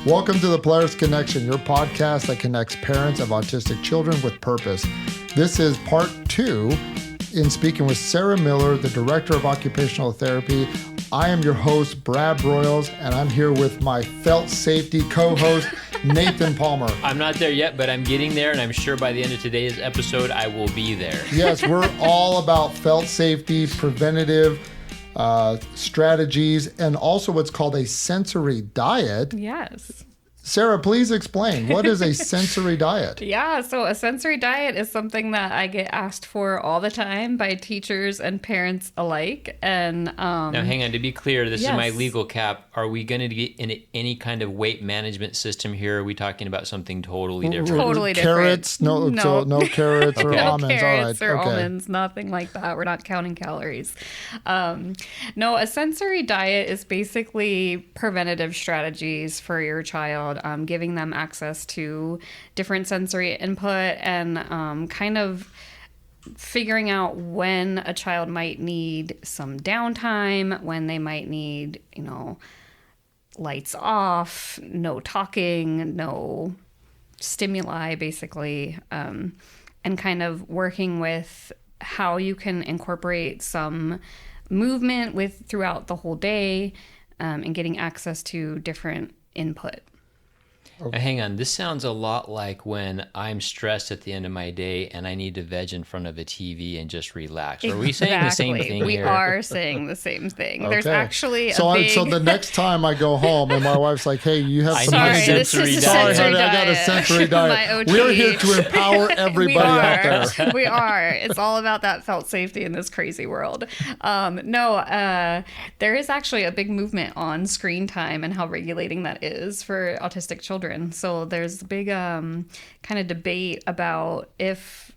Welcome to the Polaris Connection, your podcast that connects parents of autistic children with purpose. This is part 2 in speaking with Sarah Miller, the Director of Occupational Therapy. I am your host, Brad Broyles, and I'm here with my felt safety co-host, Nathan Palmer. I'm not there yet, but I'm getting there, and I'm sure by the end of today's episode, I will be there. Yes, we're all about felt safety, preventative strategies, and also what's called a sensory diet. Yes. Sarah, please explain. What is a sensory diet? Yeah, so a sensory diet is something that I get asked for all the time by teachers and parents alike. And now, hang on. To be clear, this yes. is my legal cap. Are we going to get in any kind of weight management system here? Or are we talking about something totally different? Totally different. Carrots? No. So no carrots or no almonds. carrots all right. or almonds, nothing like that. We're not counting calories. No, a sensory diet is basically preventative strategies for your child, giving them access to different sensory input and kind of figuring out when a child might need some downtime, when they might need, lights off, no talking, no stimuli, basically, and kind of working with how you can incorporate some movement throughout the whole day, and getting access to different input. Now, hang on. This sounds a lot like when I'm stressed at the end of my day and I need to veg in front of a TV and just relax. Are we saying the same thing we here? We are saying the same thing. Okay. There's actually so a big... So the next time I go home and my wife's like, hey, you have some... Sorry, this is a Sorry, sensory honey, diet. I got a sensory diet. We're here to empower everybody out there. We are. It's all about that felt safety in this crazy world. There is actually a big movement on screen time and how regulating that is for autistic children. So there's a big kind of debate about if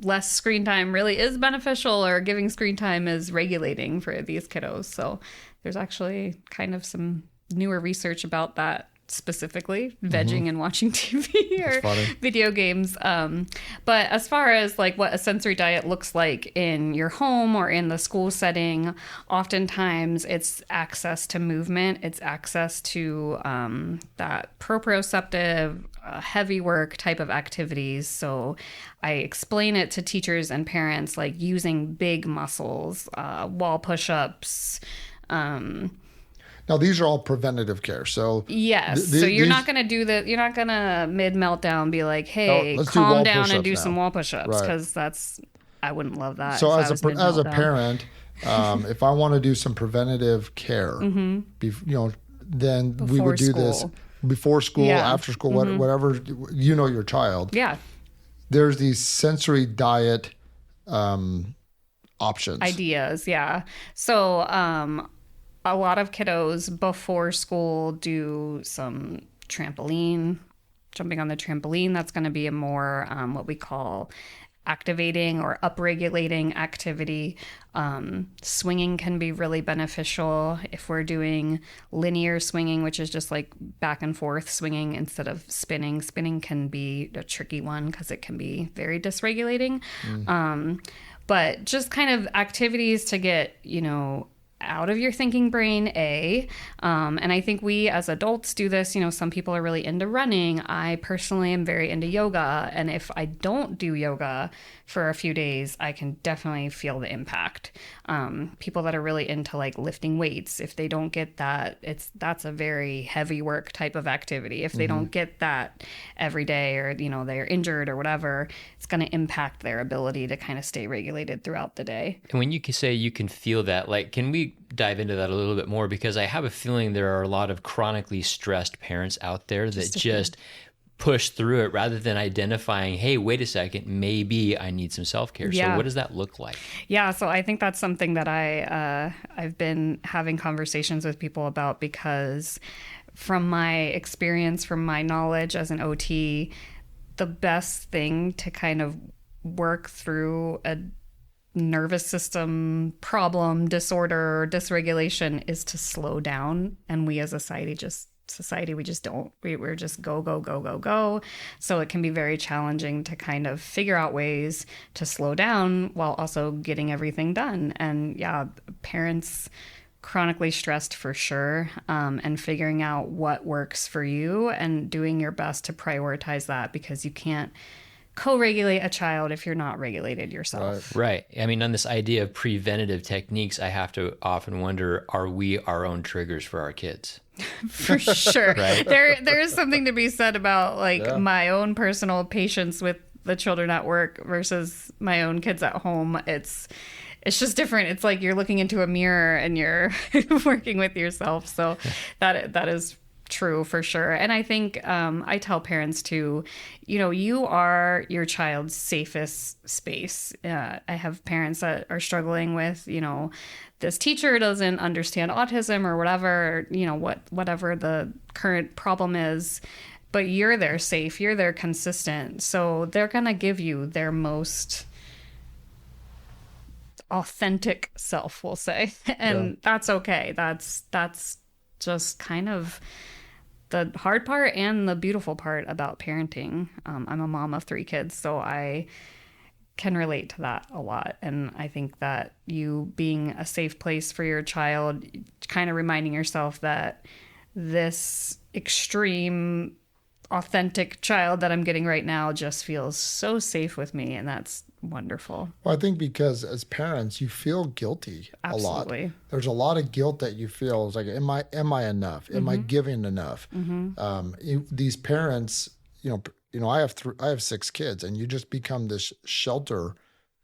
less screen time really is beneficial or giving screen time is regulating for these kiddos. So there's actually kind of some newer research about that, specifically vegging and watching TV or video games. But as far as like what a sensory diet looks like in your home or in the school setting, oftentimes it's access to movement, it's access to that proprioceptive, heavy work type of activities. So I explain it to teachers and parents, like using big muscles, wall push-ups, Now, these are all preventative care. So yes. So you're not going to do that. You're not going to mid meltdown be like, hey, calm down and do some wall push-ups, because I wouldn't love that. So as a parent, if I want to do some preventative care, then before we would do this before school, after school, whatever, your child. Yeah. There's these sensory diet options. Ideas, yeah. So a lot of kiddos before school do some trampoline, jumping on the trampoline. That's going to be a more what we call activating or upregulating activity. Swinging can be really beneficial if we're doing linear swinging, which is just like back and forth swinging instead of spinning. Spinning can be a tricky one because it can be very dysregulating. But just kind of activities to get, out of your thinking brain, and I think we as adults do this. Some people are really into running. I personally am very into yoga, and if I don't do yoga for a few days, I can definitely feel the impact. People that are really into like lifting weights, if they don't get that, that's a very heavy work type of activity. If they don't get that every day, or they're injured or whatever, it's going to impact their ability to kind of stay regulated throughout the day. And when you say you can feel that, like, can we dive into that a little bit more? Because I have a feeling there are a lot of chronically stressed parents out there that just push through it rather than identifying, hey, wait a second, maybe I need some self-care. Yeah. So what does that look like? Yeah, so I think that's something that I've been having conversations with people about, because from my experience, from my knowledge as an OT, the best thing to kind of work through a nervous system problem, disorder, dysregulation is to slow down. And we as a society, we just don't. We're just go, go, go, go, go. So it can be very challenging to kind of figure out ways to slow down while also getting everything done. And yeah, parents chronically stressed for sure, and figuring out what works for you and doing your best to prioritize that, because you can't co-regulate a child if you're not regulated yourself. Right. I mean, on this idea of preventative techniques, I have to often wonder, are we our own triggers for our kids? For sure. Right? There is something to be said about like my own personal patience with the children at work versus my own kids at home. It's just different. It's like you're looking into a mirror and you're working with yourself. So that is true for sure. And I think I tell parents too, you are your child's safest space. I have parents that are struggling with, this teacher doesn't understand autism or whatever, whatever the current problem is, but you're their safe, you're their consistent. So they're going to give you their most authentic self, we'll say. And that's okay. That's just kind of the hard part and the beautiful part about parenting. I'm a mom of 3 kids, so I can relate to that a lot. And I think that you being a safe place for your child, kind of reminding yourself that this extreme, authentic child that I'm getting right now just feels so safe with me, and that's wonderful. Well, I think because as parents, you feel guilty a lot. There's a lot of guilt that you feel. It's like, am I enough? Am I giving enough? These parents, I have 6 kids, and you just become this shelter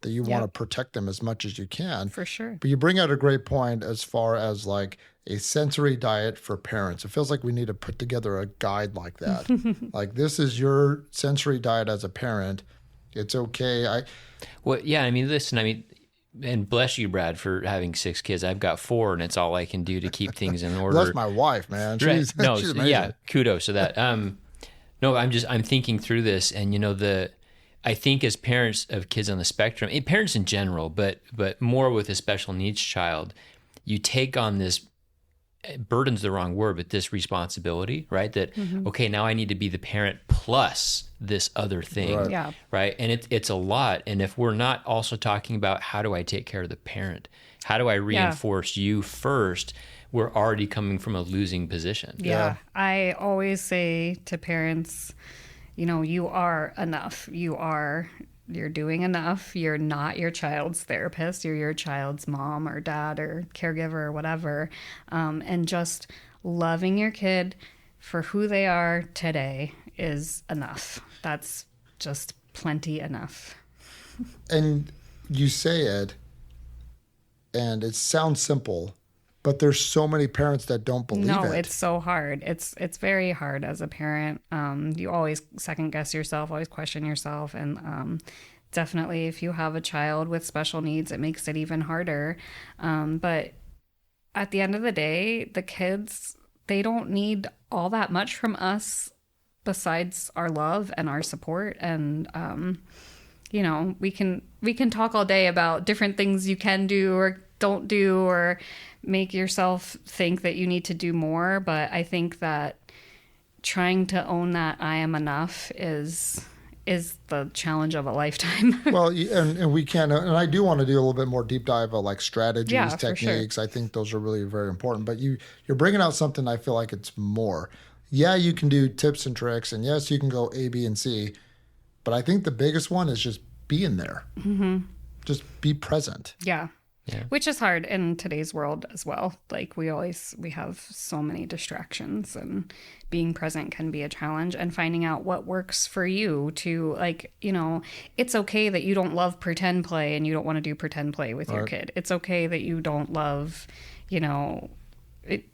that you want to protect them as much as you can. For sure. But you bring out a great point as far as like a sensory diet for parents. It feels like we need to put together a guide like that. Like, this is your sensory diet as a parent. It's okay. Listen, and bless you, Brad, for having 6 kids. I've got 4, and it's all I can do to keep things in order. That's my wife, man. She's amazing. Kudos to that. No, I'm thinking through this, and I think as parents of kids on the spectrum, and parents in general, but more with a special needs child, you take on this, burden's the wrong word, but this responsibility, right? That, okay, now I need to be the parent plus this other thing, right? And it's a lot. And if we're not also talking about how do I take care of the parent? How do I reinforce you first? We're already coming from a losing position. Yeah. I always say to parents, you are enough. You're doing enough. You're not your child's therapist. You're your child's mom or dad or caregiver or whatever. And just loving your kid for who they are today is enough. That's just plenty enough. And you say it, and it sounds simple, but there's so many parents that don't believe it. No, it's so hard. It's very hard as a parent. You always second guess yourself, always question yourself. And definitely if you have a child with special needs, it makes it even harder. But at the end of the day, the kids, they don't need all that much from us besides our love and our support. And, we can talk all day about different things you can do or don't do or make yourself think that you need to do more. But I think that trying to own that I am enough is the challenge of a lifetime. Well, and we can, and I do want to do a little bit more deep dive of like strategies, techniques. Sure. I think those are really very important. But you're bringing out something I feel like it's more. Yeah, you can do tips and tricks, and yes, you can go A, B, and C. But I think the biggest one is just being there. Just be present. Yeah. Which is hard in today's world as well. Like we have so many distractions, and being present can be a challenge, and finding out what works for you to it's okay that you don't love pretend play and you don't want to do pretend play with your kid. It's okay that you don't love,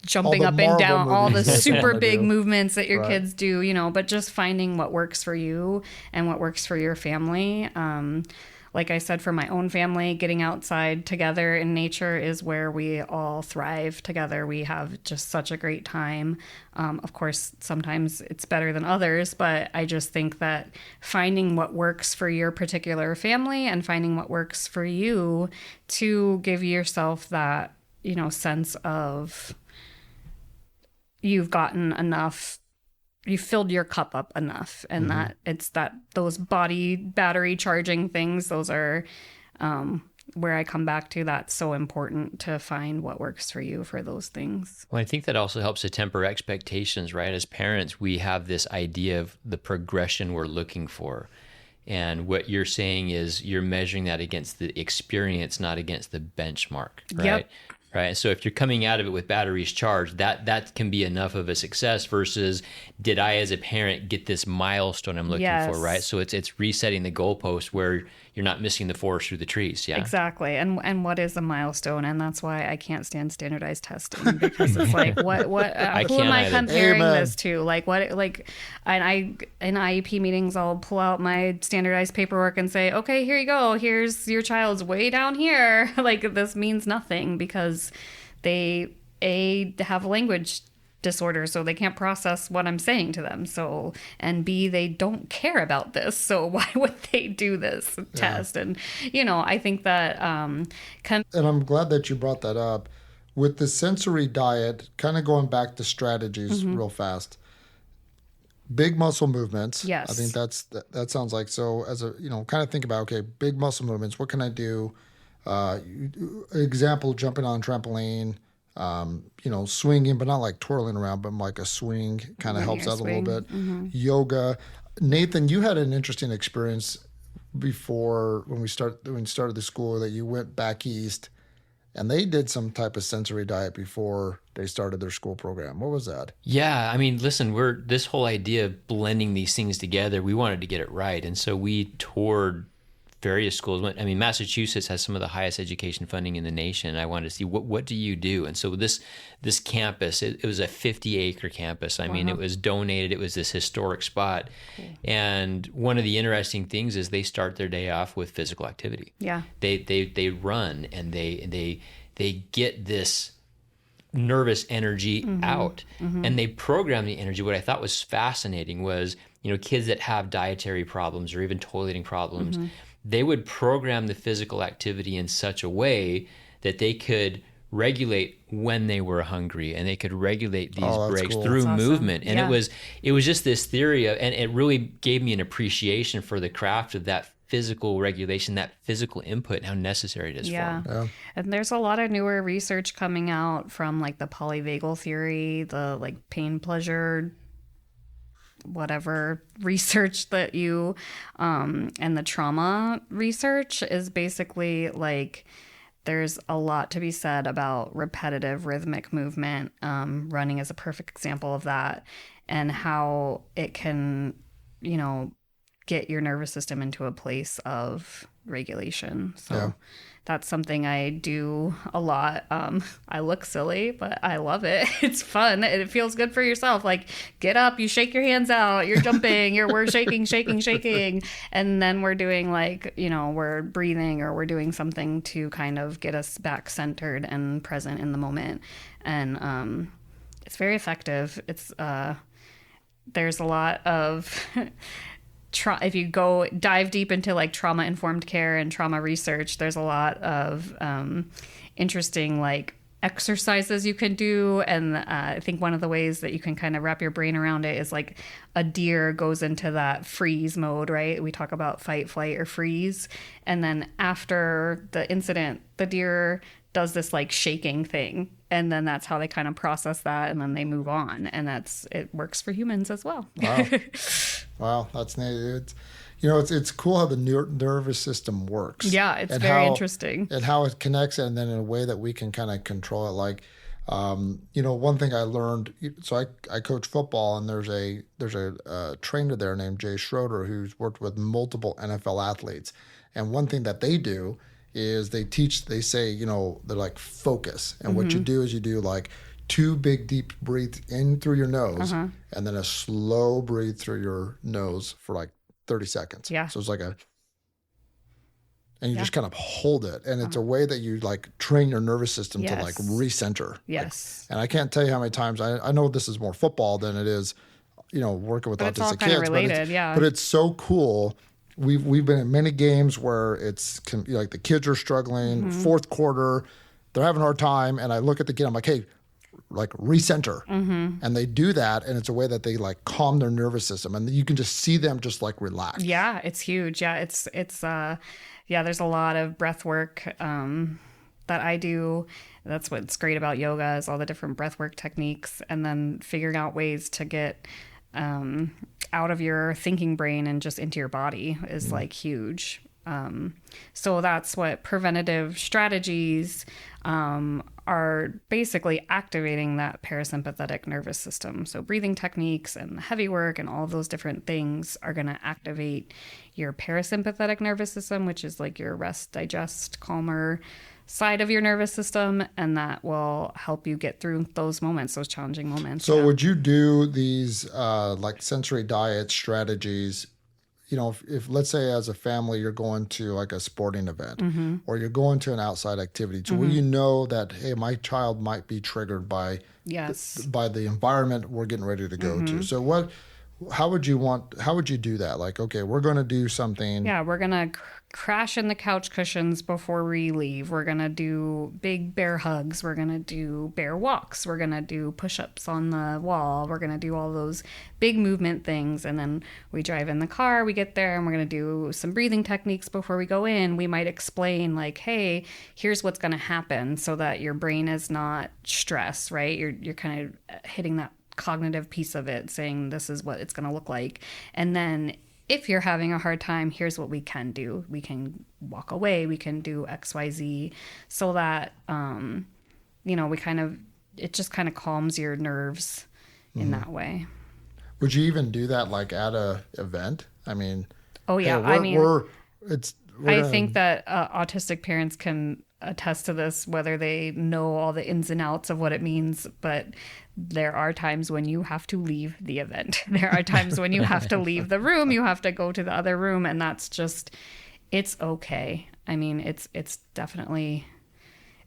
jumping up and down, all the super big movements that your kids do, but just finding what works for you and what works for your family. Like I said, for my own family, getting outside together in nature is where we all thrive together. We have just such a great time. Of course, sometimes it's better than others, but I just think that finding what works for your particular family and finding what works for you to give yourself that, sense of you've gotten enough, you filled your cup up enough, and that it's that those body battery charging things, those are where I come back to, that's so important to find what works for you for those things. Well, I think that also helps to temper expectations, right? As parents, we have this idea of the progression we're looking for. And what you're saying is you're measuring that against the experience, not against the benchmark, right? Yep. Right. So if you're coming out of it with batteries charged, that can be enough of a success versus did I as a parent get this milestone I'm looking for, right? So it's resetting the goalpost where you're not missing the forest through the trees. Yeah. Exactly. And what is a milestone? And that's why I can't stand standardized testing, because it's like who am I comparing this to? Like what, like, and in IEP meetings, I'll pull out my standardized paperwork and say, okay, here you go. Here's your child's way down here. Like, this means nothing because they have language disorder, so they can't process what I'm saying to them. So, and B, they don't care about this. So why would they do this test? And, I think that, and I'm glad that you brought that up with the sensory diet, kind of going back to strategies real fast. Big muscle movements. Yes. I think that sounds like, so as a, kind of think about, okay, big muscle movements. What can I do? Example, jumping on a trampoline, swinging, but not like twirling around, but like a swing kind of helps out a little bit. Yoga. Nathan, you had an interesting experience before when we started the school, that you went back east and they did some type of sensory diet before they started their school program. What was that? Yeah, I mean, listen, this whole idea of blending these things together, we wanted to get it right. And so we toured various schools. I mean, Massachusetts has some of the highest education funding in the nation. I wanted to see what do you do? And so this campus, it was a 50-acre campus. I mean, it was donated. It was this historic spot. And one of the interesting things is they start their day off with physical activity. Yeah. They run and they get this nervous energy out, and they program the energy. What I thought was fascinating was, kids that have dietary problems or even toileting problems, they would program the physical activity in such a way that they could regulate when they were hungry, and they could regulate these breaks through movement. And it was just this theory and it really gave me an appreciation for the craft of that physical regulation, that physical input, and how necessary it is for them. Yeah. And there's a lot of newer research coming out from like the polyvagal theory, the like pain pleasure whatever research that you and the trauma research is basically like there's a lot to be said about repetitive rhythmic movement. Running is a perfect example of that, and how it can, get your nervous system into a place of regulation. So that's something I do a lot. I look silly, but I love it. It's fun. It feels good for yourself. Like, get up, you shake your hands out, you're jumping, we're shaking. And then we're doing we're breathing, or we're doing something to kind of get us back centered and present in the moment. And it's very effective. It's there's a lot of if you go dive deep into like trauma informed care and trauma research, there's a lot of interesting like exercises you can do. And I think one of the ways that you can kind of wrap your brain around it is like a deer goes into that freeze mode, right? We talk about fight, flight, or freeze. And then after the incident, the deer does this like shaking thing. And then that's how they kind of process that, and then they move on. And it works for humans as well. Wow. Wow, that's neat. It's cool how the nervous system works. Yeah, it's very interesting. And how it connects, and then in a way that we can kind of control it. Like, one thing I learned, so I coach football, and there's a trainer there named Jay Schroeder who's worked with multiple NFL athletes. And one thing that they do is they say, they're like focus. And what you do is you do like 2 big deep breaths in through your nose, and then a slow breathe through your nose for like 30 seconds. Yeah. So it's like and you just kind of hold it. And it's a way that you like train your nervous system to like recenter. Yes. And I can't tell you how many times, I know this is more football than it is, working with autistic it's all kids. kind of related, but it's so cool. We've been in many games where it's like the kids are struggling, fourth quarter, they're having a hard time, and I look at the kid, I'm like, hey, like recenter. And they do that, and it's a way that they like calm their nervous system, and you can just see them just like relax. Yeah, it's huge. Yeah, it's there's a lot of breath work that I do. That's what's great about yoga, is all the different breath work techniques, and then figuring out ways to get out of your thinking brain and just into your body is like huge. So that's what preventative strategies are basically activating that parasympathetic nervous system. So breathing techniques and heavy work and all of those different things are going to activate your parasympathetic nervous system, which is like your rest, digest, calmer side of your nervous system, and that will help you get through those moments, those challenging moments. So would you do these like sensory diet strategies? You know, if let's say as a family you're going to like a sporting event or you're going to an outside activity, so where you know that, hey, my child might be triggered by by the environment we're getting ready to go to. So how would you do that? Like, okay, we're going to do something. Yeah, we're going to crash in the couch cushions before we leave. We're going to do big bear hugs. We're going to do bear walks. We're going to do push-ups on the wall. We're going to do all those big movement things. And then we drive in the car, we get there, and we're going to do some breathing techniques before we go in. We might explain like, hey, here's what's going to happen, so that your brain is not stressed, right? You're kind of hitting that cognitive piece of it, saying this is what it's going to look like. And then if you're having a hard time, here's what we can do. We can walk away. We can do XYZ, so that, it just kind of calms your nerves in that way. Would you even do that like at a event? I mean, oh yeah. I think that autistic parents can attest to this, whether they know all the ins and outs of what it means, but there are times when you have to leave the event. There are times when you have to leave the room, you have to go to the other room, and that's just, it's okay. I mean, it's definitely,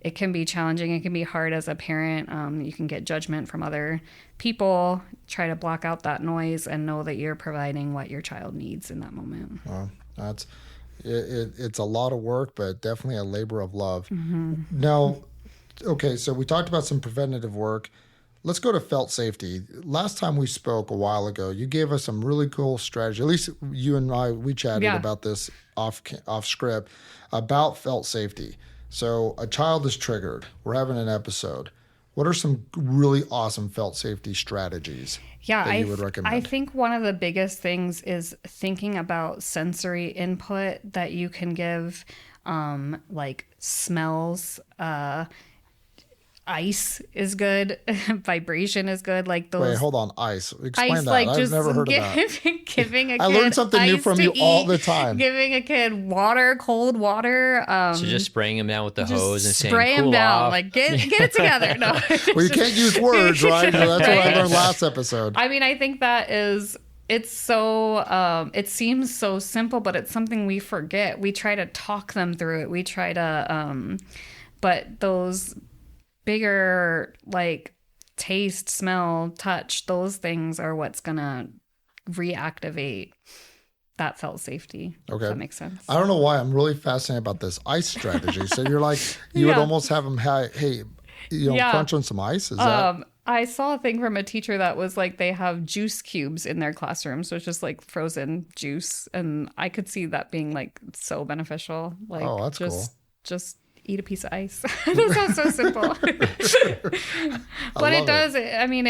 it can be challenging. It can be hard as a parent. You can get judgment from other people. Try to block out that noise and know that you're providing what your child needs in that moment. Well, it's a lot of work, but definitely a labor of love. Now, okay, so we talked about some preventative work. Let's go to felt safety. Last time we spoke a while ago, you gave us some really cool strategy. At least you and I, we chatted about this off script about felt safety. So a child is triggered. We're having an episode. What are some really awesome felt safety strategies that you would recommend? I think one of the biggest things is thinking about sensory input that you can give, like smells. Ice is good. Vibration is good. Like those. Wait, hold on. Ice. Explain ice, that. Like I've never heard of that. Giving a kid I learn something new from you all the time. Giving a kid water, cold water. So just spraying him down with the hose and saying, spray him cool down. off. Like get it together. No. Well, you can't use words, right? That's what I learned last episode. I mean, I think that is. It's so, it seems so simple, but it's something we forget. We try to talk them through it. We try to, but those bigger, like taste, smell, touch, those things are what's gonna reactivate that felt safety. Okay. If that makes sense. I don't know why I'm really fascinated about this ice strategy. So you're like, you would almost have them, crunch on some ice? Is that? I saw a thing from a teacher that was like they have juice cubes in their classroom. So it's just like frozen juice. And I could see that being like so beneficial. Like, oh, that's cool. Just eat a piece of ice. That sounds so simple. But it does. I mean,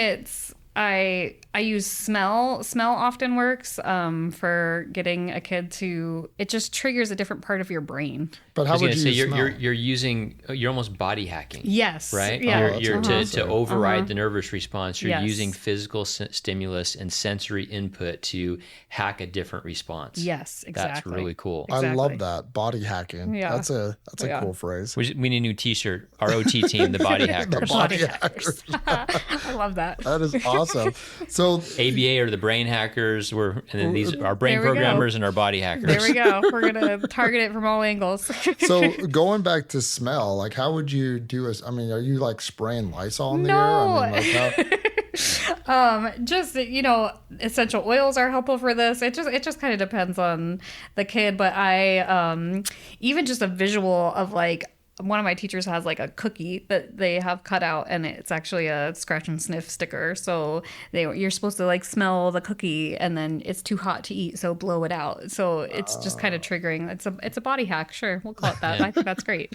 I use smell. Smell often works for getting a kid to. It just triggers a different part of your brain. But how would you smell? You're almost body hacking. Yes. Right. Yeah. To override the nervous response. You're using physical stimulus and sensory input to hack a different response. Yes. Exactly. That's really cool. Exactly. I love that, body hacking. Yeah. That's a cool phrase. We need a new T-shirt. Our OT team, the body hackers. The body hackers. I love that. That is awesome. So ABA are the brain hackers. And then these are our brain programmers and our body hackers. There we go. We're gonna target it from all angles. So going back to smell, like how would you do it? I mean, are you like spraying Lysol in the air? I mean, like how... just essential oils are helpful for this. It just kind of depends on the kid, but I even just a visual of like one of my teachers has like a cookie that they have cut out, and it's actually a scratch and sniff sticker. So you're supposed to like smell the cookie, and then it's too hot to eat, so blow it out. So it's just kind of triggering. It's a body hack. Sure, we'll call it that. I think that's great.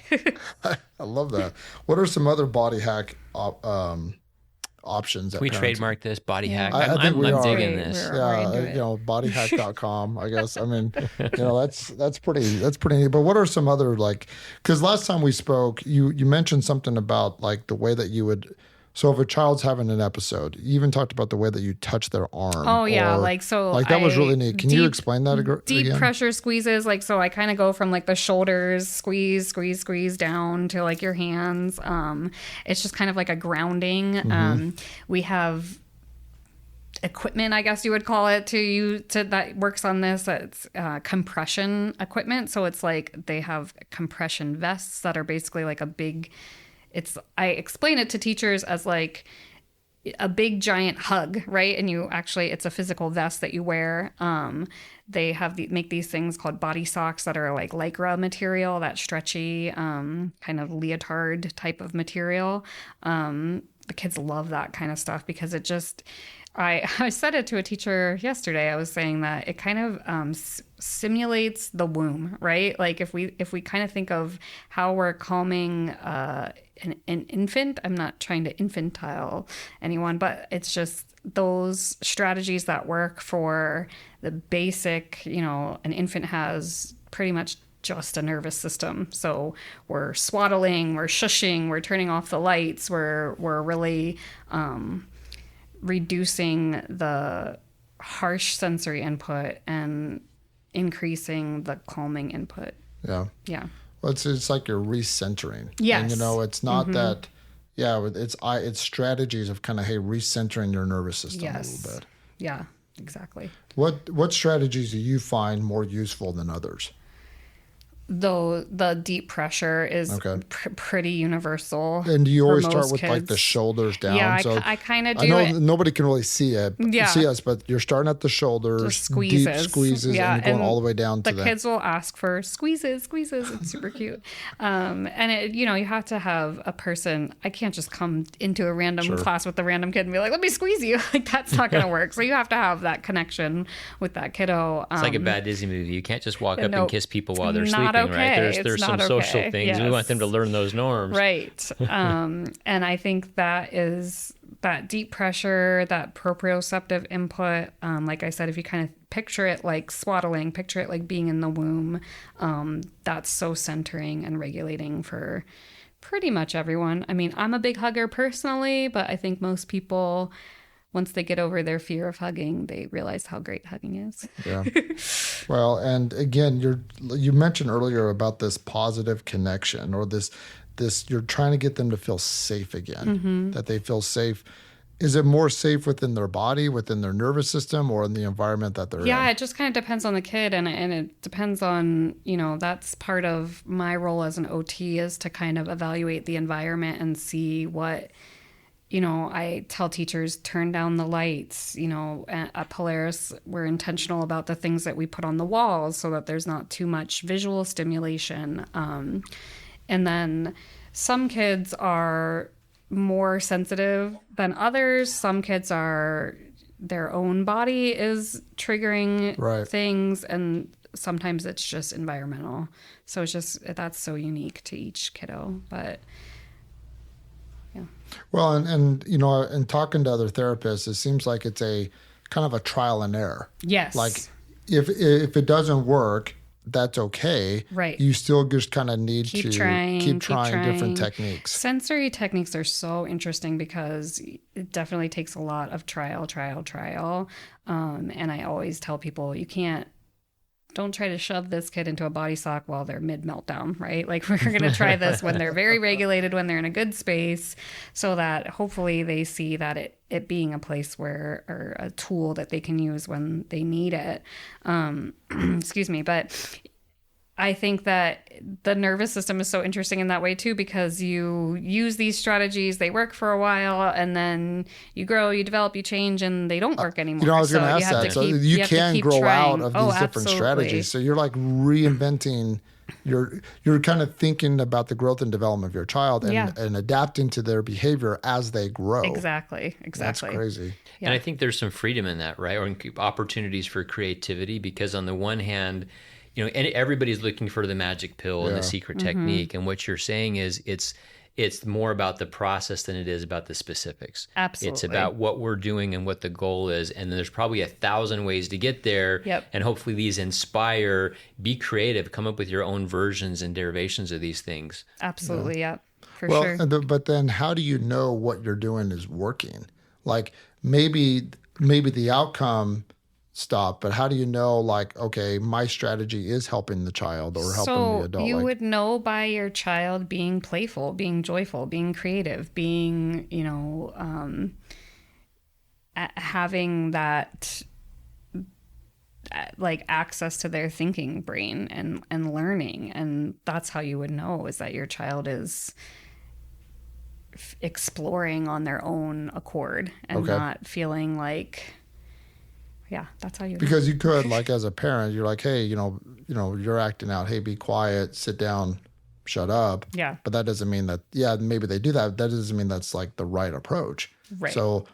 I love that. What are some other body hack options? Can we trademark this body hack? I think we I'm are. digging this. Bodyhack.com, I guess. I mean, that's pretty neat. But what are some other, like, because last time we spoke, you mentioned something about like the way that you would, so if a child's having an episode, you even talked about the way that you touch their arm. Oh yeah, that was really neat. Can you explain that again? Deep pressure squeezes, like, so I kind of go from like the shoulders, squeeze down to like your hands. It's just kind of like a grounding. We have equipment, I guess you would call it, that works on this. It's compression equipment. So it's like they have compression vests that are basically like a big. I explain it to teachers as like a big giant hug, right? And it's a physical vest that you wear. They make these things called body socks that are like lycra material, that stretchy kind of leotard type of material. The kids love that kind of stuff because it just, I said it to a teacher yesterday. I was saying that it kind of simulates the womb, right? Like if we kind of think of how we're calming an infant, I'm not trying to infantile anyone, but it's just those strategies that work for the basic, an infant has pretty much just a nervous system. So we're swaddling, we're shushing, we're turning off the lights, we're really reducing the harsh sensory input and increasing the calming input. Yeah. Yeah. Well, it's like you're recentering. Yes. And it's not that. Yeah, it's strategies of kind of recentering your nervous system a little bit. Yeah, exactly. What strategies do you find more useful than others? Though the deep pressure is pretty universal. And do you always start with kids. Like the shoulders down? Yeah, so I kind of do. I know it. Nobody can really see us, but you're starting at the shoulders, just squeezes. Deep squeezes, and you're going all the way down to the kids will ask for squeezes. It's super cute. And you have to have a person. I can't just come into a random class with a random kid and be like, "Let me squeeze you." Like that's not going to work. So you have to have that connection with that kiddo. It's like a bad Disney movie. You can't just walk up and kiss people while they're sleeping. Okay. Right? There's some social things. Yes. We want them to learn those norms. Right. And I think that is that deep pressure, that proprioceptive input. Like I said, if you kind of picture it like swaddling, picture it like being in the womb, that's so centering and regulating for pretty much everyone. I mean, I'm a big hugger personally, but I think most people, once they get over their fear of hugging, they realize how great hugging is. Yeah. Well, and again, you mentioned earlier about this positive connection, or this you're trying to get them to feel safe again, that they feel safe. Is it more safe within their body, within their nervous system, or in the environment that they're in? Yeah, it just kind of depends on the kid, and it depends on, that's part of my role as an OT is to kind of evaluate the environment and see what. I tell teachers, turn down the lights. At Polaris, we're intentional about the things that we put on the walls so that there's not too much visual stimulation. And then some kids are more sensitive than others. Some kids are, their own body is triggering things, and sometimes it's just environmental. So it's just, that's so unique to each kiddo. But well, and in talking to other therapists, it seems like it's a kind of a trial and error. Yes. Like if it doesn't work, that's okay. Right. You still just kind of need keep to trying different techniques. Sensory techniques are so interesting because it definitely takes a lot of trial. And I always tell people, don't try to shove this kid into a body sock while they're mid-meltdown, right? Like we're going to try this when they're very regulated, when they're in a good space, so that hopefully they see that it being a place or a tool that they can use when they need it. Excuse me. But I think that the nervous system is so interesting in that way too, because you use these strategies, they work for a while, and then you grow, you develop, you change, and they don't work anymore. I was going to So ask that. So you can grow trying. out of these different strategies. So you're like reinventing. You're kind of thinking about the growth and development of your child and adapting to their behavior as they grow. Exactly. That's crazy. And I think there's some freedom in that, right? Or opportunities for creativity, because on the one hand, and everybody's looking for the magic pill and the secret technique. And what you're saying is it's more about the process than it is about the specifics. Absolutely. It's about what we're doing and what the goal is. And then there's probably 1,000 ways to get there. Yep. And hopefully these inspire, be creative, come up with your own versions and derivations of these things. Absolutely. Yeah. For sure. But then how do you know what you're doing is working? Like maybe the outcome stop, but how do you know, like, okay, my strategy is helping the child or helping the adult? So you would know by your child being playful, being joyful, being creative, being, having that like access to their thinking brain and learning. And that's how you would know, is that your child is exploring on their own accord and not feeling like, that's how you. Because you could, like, as a parent, you're like, hey, you're acting out. Hey, be quiet, sit down, shut up. Yeah. But that doesn't mean that. Yeah, maybe they do that. That doesn't mean that's like the right approach. Right. So,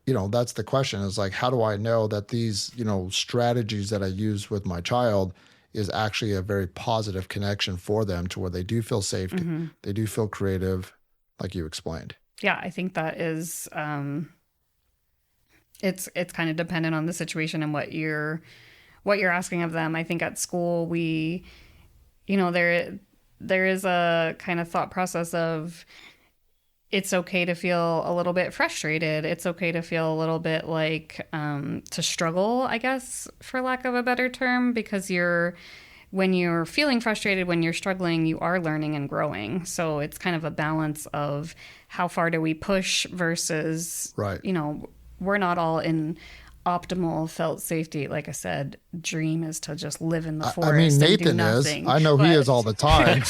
that's the question. Is like, how do I know that these, strategies that I use with my child is actually a very positive connection for them, to where they do feel safe, they do feel creative, like you explained. Yeah, I think that is. It's kind of dependent on the situation and what you're asking of them. I think at school there is a kind of thought process of, it's okay to feel a little bit frustrated. It's okay to feel a little bit like to struggle, I guess, for lack of a better term, because when you're feeling frustrated, when you're struggling, you are learning and growing. So it's kind of a balance of how far do we push versus, right. We're not all in optimal felt safety. Like I said, dream is to just live in the forest. I mean, Nathan and do nothing, is. I know he is all the time.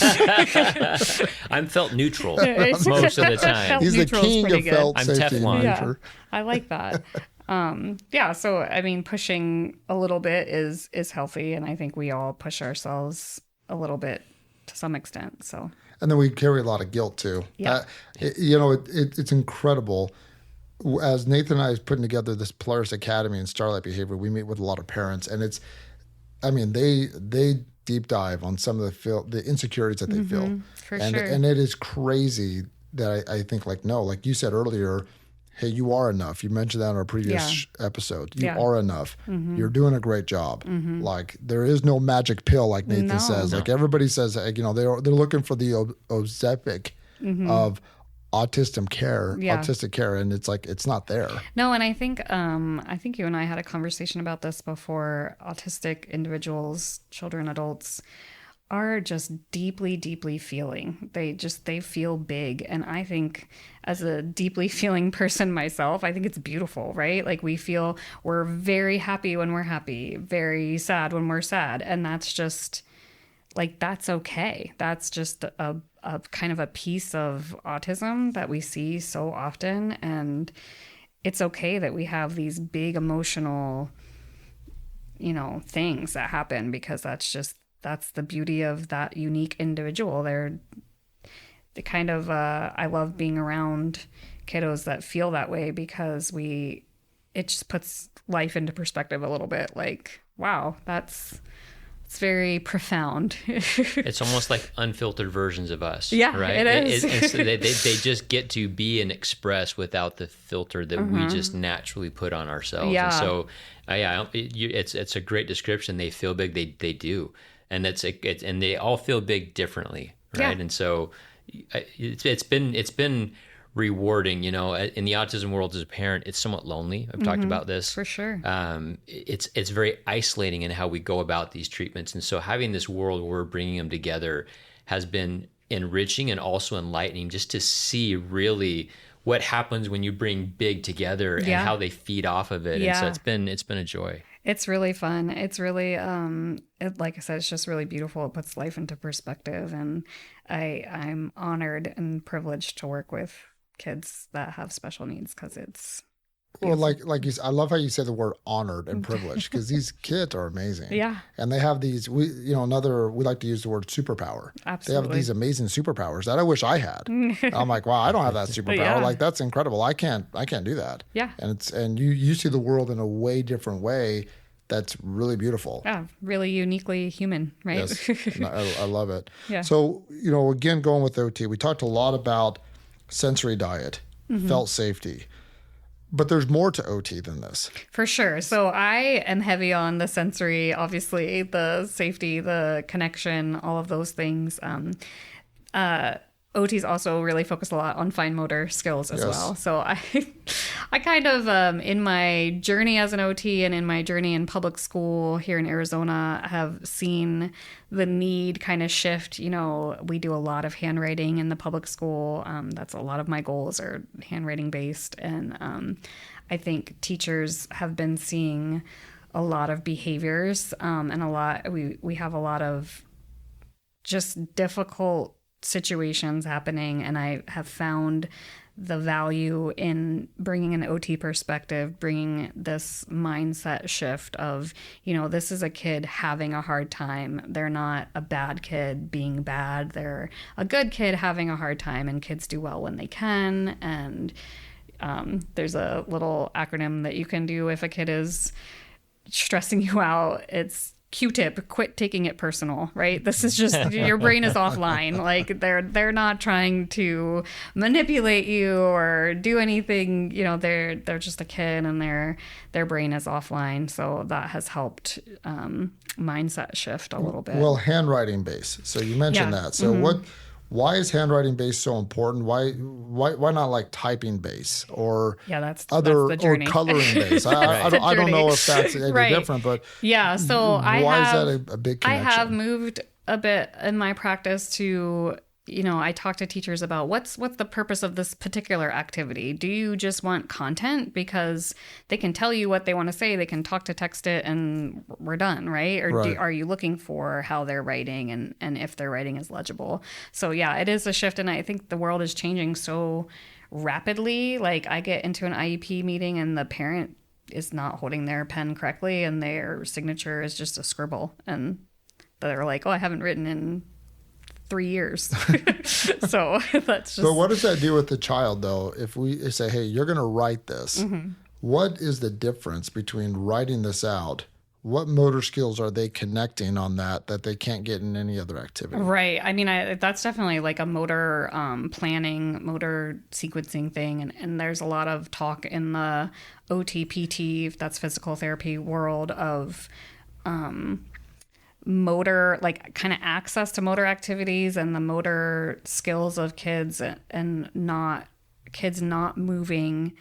I'm felt neutral most of the time. He's the king of felt safety. Teflon. Yeah, I like that. So I mean, pushing a little bit is healthy, and I think we all push ourselves a little bit to some extent. So. And then we carry a lot of guilt too. Yeah. It's incredible. As Nathan and I is putting together this Polaris Academy and Starlight Behavior, we meet with a lot of parents, and they deep dive on some of the insecurities that they feel. For sure. And it is crazy that I think, like you said earlier, hey, you are enough. You mentioned that in our previous episode. You are enough. You're doing a great job. Like, there is no magic pill, like Nathan says. No. Like, everybody says, they're looking for the Ozempic of autistic care, and it's like, it's not there. No, and I think you and I had a conversation about this before. Autistic individuals, children, adults, are just deeply, deeply feeling. They feel big. And I think, as a deeply feeling person myself, I think it's beautiful, right? Like, we're very happy when we're happy, very sad when we're sad. And that's just, like, that's okay. That's just a kind of a piece of autism that we see so often. And it's okay that we have these big emotional, things that happen, because that's the beauty of that unique individual. They're the kind of, I love being around kiddos that feel that way, because it just puts life into perspective a little bit. Like, wow, it's very profound. It's almost like unfiltered versions of us. Yeah, right? It is. And so they just get to be and express without the filter that we just naturally put on ourselves. Yeah. And so, it's a great description. They feel big. They do, and and they all feel big differently, right? Yeah. And so, it's been rewarding, in the autism world. As a parent, it's somewhat lonely. I've talked about this for sure. It's very isolating in how we go about these treatments, and so having this world where we're bringing them together has been enriching and also enlightening, just to see really what happens when you bring big together and how they feed off of it. And so it's been a joy. It's really fun. It's really, like I said, it's just really beautiful. It puts life into perspective, and I'm honored and privileged to work with kids that have special needs because it's Well, beautiful. like you, I love how you say the word honored and privileged because these kids are amazing. Yeah, And they have these, we like to use the word superpower. They have absolutely. these amazing superpowers that I wish I had. I'm like, wow, I don't have that superpower. Yeah. Like that's incredible. I can't do that. Yeah. And you see the world in a way different way. That's really beautiful. Yeah, really uniquely human, right? Yes. And I love it. Yeah. So, again, going with OT, we talked a lot about sensory diet, felt safety. But there's more to OT than this. For sure. So I am heavy on the sensory, obviously, the safety, the connection, all of those things. OTs also really focus a lot on fine motor skills as well. So I kind of, in my journey as an OT and in my journey in public school here in Arizona, have seen the need kind of shift. We do a lot of handwriting in the public school. That's a lot of my goals are handwriting based. And I think teachers have been seeing a lot of behaviors and we have a lot of just difficult situations happening, and I have found the value in bringing an OT perspective, bringing this mindset shift of, this is a kid having a hard time. They're not a bad kid being bad. They're a good kid having a hard time, and kids do well when they can. And there's a little acronym that you can do if a kid is stressing you out. It's Q-tip, quit taking it personal, right? This is just, your brain is offline. Like they're not trying to manipulate you or do anything, they're just a kid and their brain is offline. So that has helped mindset shift a little bit. Well, handwriting based. So you mentioned that. So why is handwriting based so important? Why not like typing based or that's the journey. or coloring based? I don't know if that's any Right. different, but yeah. So why is that a big connection? I have moved a bit in my practice to, I talk to teachers about what's the purpose of this particular activity. Do you just want content because they can tell you what they want to say, they can talk to text it, and we're done, right? Or Right. are you looking for how they're writing and if their writing is legible? So yeah, it is a shift, and I think the world is changing so rapidly. Like I get into an IEP meeting and the parent is not holding their pen correctly and their signature is just a scribble, and they're like, oh, I haven't written in 3 years. So that's just. But what does that do with the child, though? If we say, hey, you're going to write this, what is the difference between writing this out? What motor skills are they connecting on that they can't get in any other activity? Right. I mean, that's definitely like a motor planning, motor sequencing thing. And there's a lot of talk in the OTPT, that's physical therapy world, of motor, like kind of access to motor activities and the motor skills of kids, and kids not moving.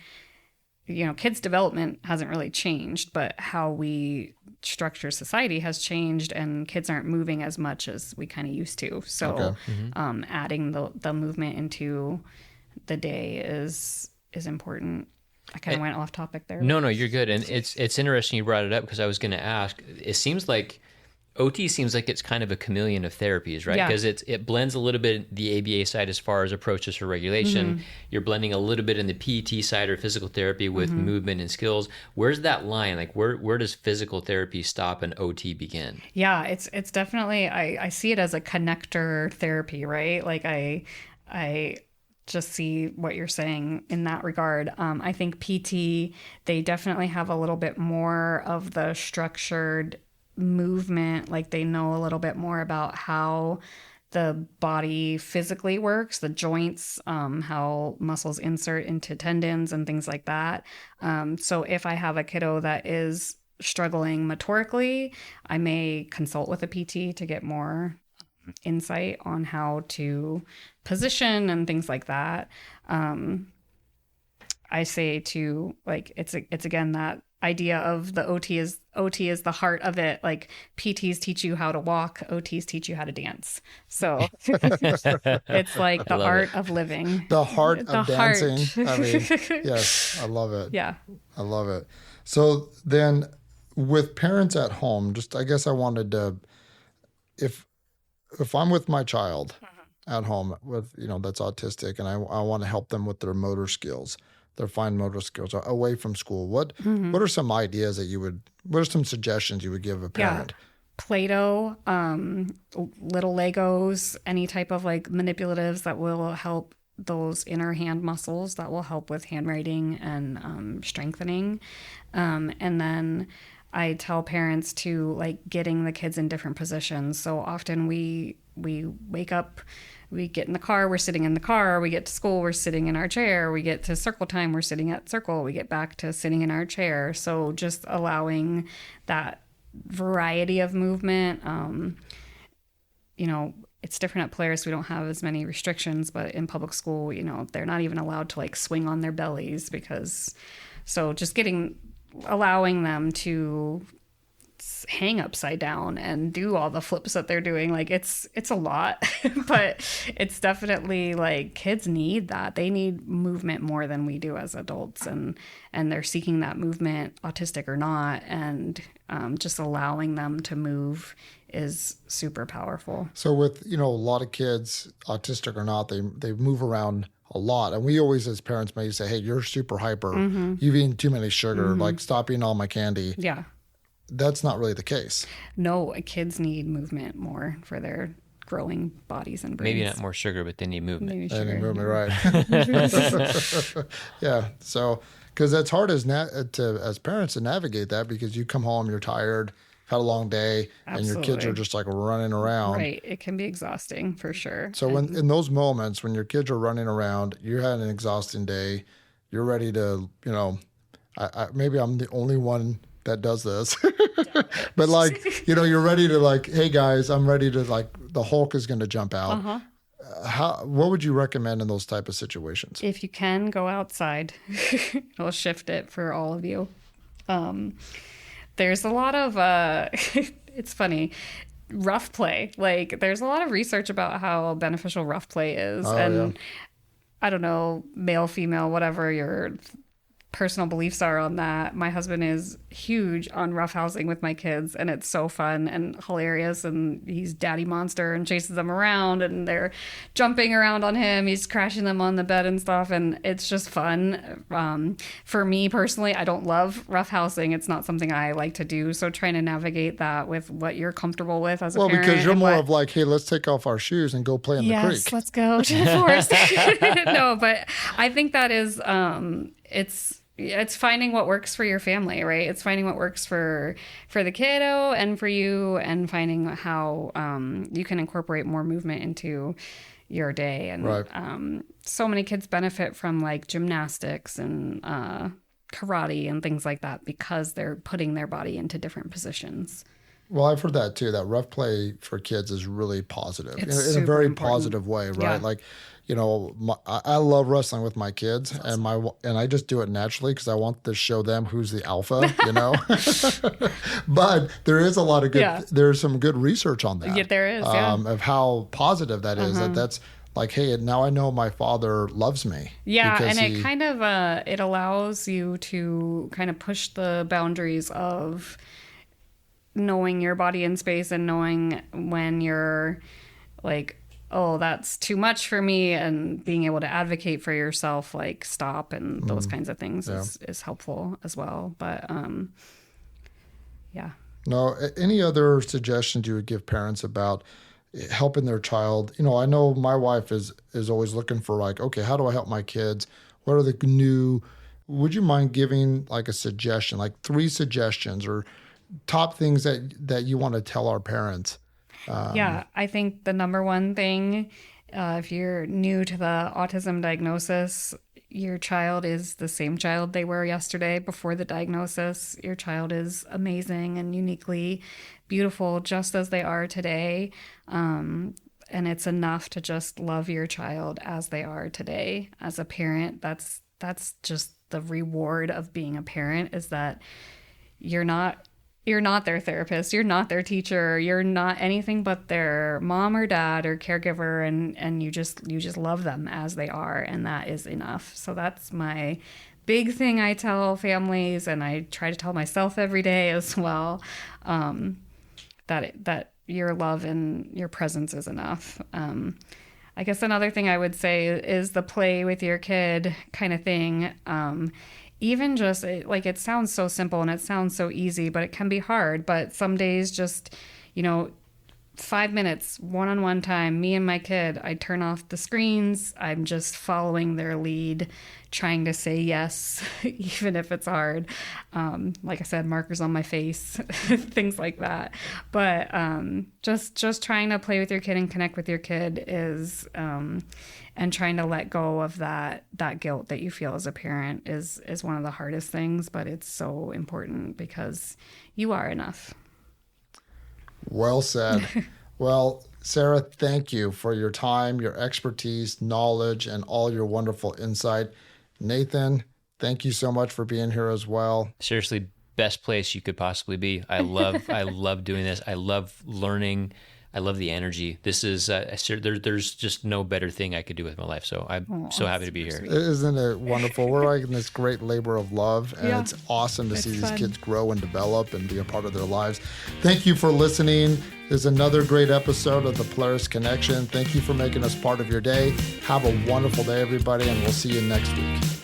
Kids' development hasn't really changed, but how we structure society has changed, and kids aren't moving as much as we kind of used to. So adding the movement into the day is important. I kind of went off topic there. No, you're good. And it's interesting you brought it up because I was going to ask, it seems like OT seems like it's kind of a chameleon of therapies, right? Yeah. Because it blends a little bit the ABA side as far as approaches for regulation. You're blending a little bit in the PT side or physical therapy with movement and skills. Where's that line? Like where does physical therapy stop and OT begin? Yeah, it's definitely, I see it as a connector therapy, right? Like I just see what you're saying in that regard. I think PT, they definitely have a little bit more of the structured movement, like they know a little bit more about how the body physically works, the joints, how muscles insert into tendons and things like that. So if I have a kiddo that is struggling motorically, I may consult with a PT to get more insight on how to position and things like that. I say to, like, it's again that idea of the OT is the heart of it. Like PTs teach you how to walk, OTs teach you how to dance. So it's like the art of living. The heart of dancing. I mean, yes, I love it. Yeah. I love it. So then with parents at home, just I guess I wanted to, if I'm with my child at home with, that's autistic, and I want to help them with their motor skills, their fine motor skills away from school. What are some ideas what are some suggestions you would give a parent? Yeah. Play-Doh, little Legos, any type of like manipulatives that will help those inner hand muscles, that will help with handwriting and strengthening. And then I tell parents to like getting the kids in different positions. So often we wake up, we get in the car, we're sitting in the car, we get to school, we're sitting in our chair, we get to circle time, we're sitting at circle, we get back to sitting in our chair. So just allowing that variety of movement. It's different at Polaris. We don't have as many restrictions, but in public school, they're not even allowed to like swing on their bellies just allowing them to hang upside down and do all the flips that they're doing. Like it's a lot, but it's definitely like kids need that. They need movement more than we do as adults, and they're seeking that movement, autistic or not, and just allowing them to move is super powerful. So with, a lot of kids, autistic or not, they move around a lot. And we always, as parents, may say, hey, you're super hyper. You've eaten too many sugar. Like, stop eating all my candy. Yeah. That's not really the case. No, kids need movement more for their growing bodies and brains. Maybe not more sugar, but they need movement. Maybe They need movement, right. Yeah. So, because it's hard as parents to navigate that, because you come home, you're tired, had a long day, and your kids are just like running around. Right. It can be exhausting for sure. So in those moments when your kids are running around, you had an exhausting day, you're ready to, maybe I'm the only one that does this, but like, you're ready to like, hey guys, I'm ready to like, the Hulk is going to jump out. What would you recommend in those type of situations? If you can go outside, it'll shift it for all of you. There's a lot of, it's funny, rough play. Like there's a lot of research about how beneficial rough play is. I don't know, male, female, whatever your personal beliefs are on that. My husband is huge on roughhousing with my kids, and it's so fun and hilarious, and he's daddy monster and chases them around, and they're jumping around on him, he's crashing them on the bed and stuff, and it's just fun. For me personally, I don't love roughhousing. It's not something I like to do, so trying to navigate that with what you're comfortable with as a parent. Well, because you're more of like, hey, let's take off our shoes and go play in the creek. Yes, let's go to the forest. No, but I think that is it's finding what works for your family, right? It's finding what works for the kiddo and for you, and finding how you can incorporate more movement into your day. And right. So many kids benefit from like gymnastics and karate and things like that because they're putting their body into different positions. Well, I've heard that too, that rough play for kids is really positive in a very important. positive way, right? Yeah. Like, I love wrestling with my kids, and I just do it naturally because I want to show them who's the alpha, But there is a lot of good, there's some good research on that. Yeah, there is, of how positive that is, that's like, hey, now I know my father loves me. Yeah, and it kind of, it allows you to kind of push the boundaries of knowing your body in space and knowing when you're like, oh, that's too much for me, and being able to advocate for yourself, like stop and those kinds of things is helpful as well. But yeah. No, any other suggestions you would give parents about helping their child? I know my wife is always looking for like, okay, how do I help my kids? What are the would you mind giving like a suggestion, like 3 suggestions or top things that you want to tell our parents? I think the number one thing, if you're new to the autism diagnosis, your child is the same child they were yesterday before the diagnosis. Your child is amazing and uniquely beautiful just as they are today. And it's enough to just love your child as they are today. As a parent, that's just the reward of being a parent, is that you're not their therapist, you're not their teacher, you're not anything but their mom or dad or caregiver, and you just love them as they are, and that is enough. So that's my big thing I tell families, and I try to tell myself every day as well, that your love and your presence is enough. I guess another thing I would say is the play with your kid kind of thing. Even just like, it sounds so simple and it sounds so easy, but it can be hard. But some days just, 5 minutes, one-on-one time, me and my kid, I turn off the screens. I'm just following their lead, trying to say yes, even if it's hard. Like I said, markers on my face, things like that. But just trying to play with your kid and connect with your kid is, and trying to let go of that guilt that you feel as a parent is one of the hardest things, but it's so important because you are enough. Well said. Well, Sarah, thank you for your time, your expertise, knowledge, and all your wonderful insight. Nathan, thank you so much for being here as well. Seriously, best place you could possibly be. I love doing this. I love learning. I love the energy. This is, there's just no better thing I could do with my life. So I'm so happy to be here. Isn't it wonderful? We're like in this great labor of love, and it's awesome to see these kids grow and develop and be a part of their lives. Thank you for listening. There's another great episode of the Polaris Connection. Thank you for making us part of your day. Have a wonderful day, everybody, and we'll see you next week.